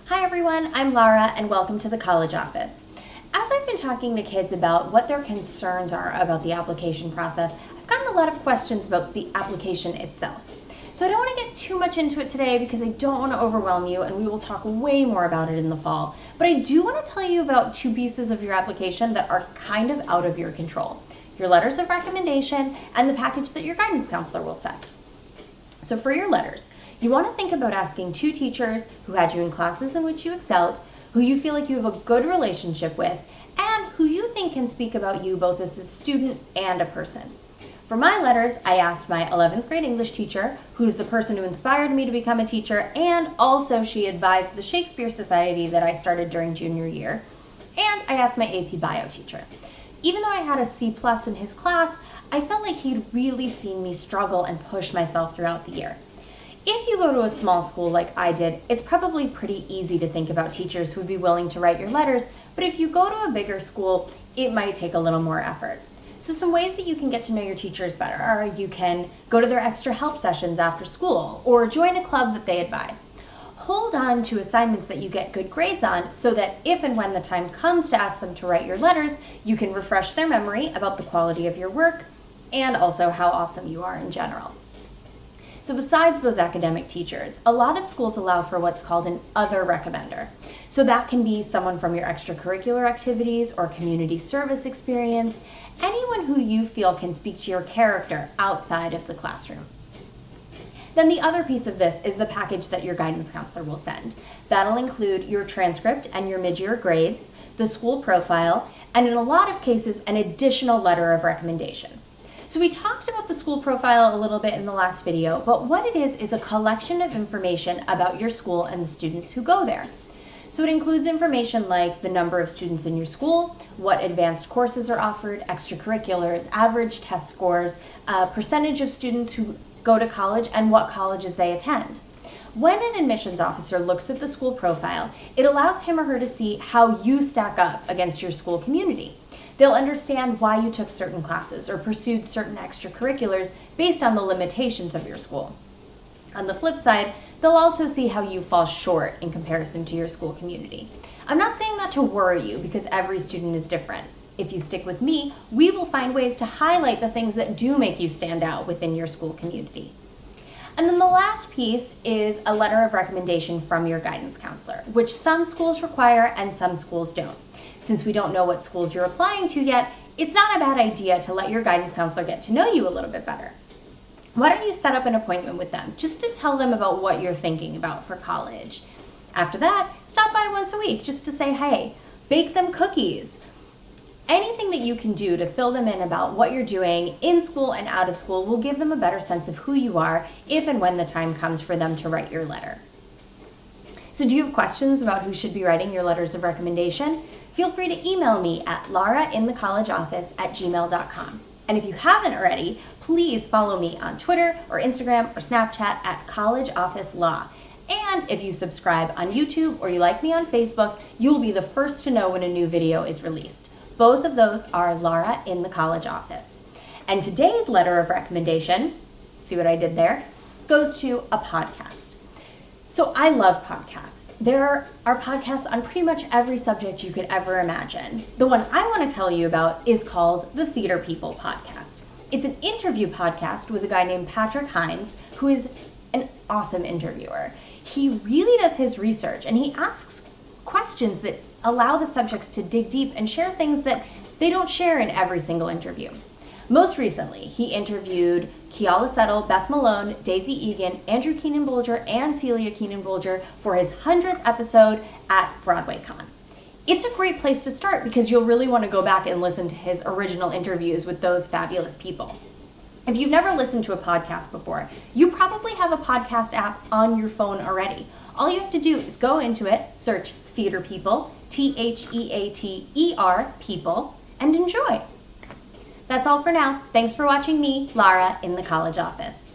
Hi everyone, I'm Lara and welcome to the College Office. As I've been talking to kids about what their concerns are about the application process, I've gotten a lot of questions about the application itself. So I don't want to get too much into it today because I don't want to overwhelm you, and we will talk way more about it in the fall. But I do want to tell you about two pieces of your application that are kind of out of your control: your letters of recommendation and the package that your guidance counselor will send. So for your letters, you want to think about asking two teachers who had you in classes in which you excelled, who you feel like you have a good relationship with, and who you think can speak about you both as a student and a person. For my letters, I asked my 11th grade English teacher, who's the person who inspired me to become a teacher, and also she advised the Shakespeare Society that I started during junior year, and I asked my AP Bio teacher. Even though I had a C+ in his class, I felt like he'd really seen me struggle and push myself throughout the year. If you go to a small school like I did, it's probably pretty easy to think about teachers who would be willing to write your letters, but if you go to a bigger school, it might take a little more effort. So some ways that you can get to know your teachers better are you can go to their extra help sessions after school or join a club that they advise. Hold on to assignments that you get good grades on so that if and when the time comes to ask them to write your letters, you can refresh their memory about the quality of your work and also how awesome you are in general. So besides those academic teachers, a lot of schools allow for what's called an other recommender. So that can be someone from your extracurricular activities or community service experience, anyone who you feel can speak to your character outside of the classroom. Then the other piece of this is the package that your guidance counselor will send. That'll include your transcript and your mid-year grades, the school profile, and in a lot of cases, an additional letter of recommendation. So we talked about the school profile a little bit in the last video, but what it is a collection of information about your school and the students who go there. So it includes information like the number of students in your school, what advanced courses are offered, extracurriculars, average test scores, percentage of students who go to college, and what colleges they attend. When an admissions officer looks at the school profile, it allows him or her to see how you stack up against your school community. They'll understand why you took certain classes or pursued certain extracurriculars based on the limitations of your school. On the flip side, they'll also see how you fall short in comparison to your school community. I'm not saying that to worry you because every student is different. If you stick with me, we will find ways to highlight the things that do make you stand out within your school community. And then the last piece is a letter of recommendation from your guidance counselor, which some schools require and some schools don't. Since we don't know what schools you're applying to yet, it's not a bad idea to let your guidance counselor get to know you a little bit better. Why don't you set up an appointment with them just to tell them about what you're thinking about for college? After that, stop by once a week just to say hey, bake them cookies. Anything that you can do to fill them in about what you're doing in school and out of school will give them a better sense of who you are if and when the time comes for them to write your letter. So do you have questions about who should be writing your letters of recommendation? Feel free to email me at larainthecollegeoffice@gmail.com. And if you haven't already, please follow me on Twitter or Instagram or Snapchat at College Office Law. And if you subscribe on YouTube or you like me on Facebook, you'll be the first to know when a new video is released. Both of those are Lara in the College Office. And today's letter of recommendation, see what I did there, goes to a podcast. So I love podcasts. There are podcasts on pretty much every subject you could ever imagine. The one I want to tell you about is called the Theater People Podcast. It's an interview podcast with a guy named Patrick Hines, who is an awesome interviewer. He really does his research and he asks questions that allow the subjects to dig deep and share things that they don't share in every single interview. Most recently, he interviewed Keala Settle, Beth Malone, Daisy Egan, Andrew Keenan-Bolger, and Celia Keenan-Bolger for his 100th episode at BroadwayCon. It's a great place to start because you'll really want to go back and listen to his original interviews with those fabulous people. If you've never listened to a podcast before, you probably have a podcast app on your phone already. All you have to do is go into it, search Theater People, Theater People, and enjoy. That's all for now. Thanks for watching me, Lara, in the College Office.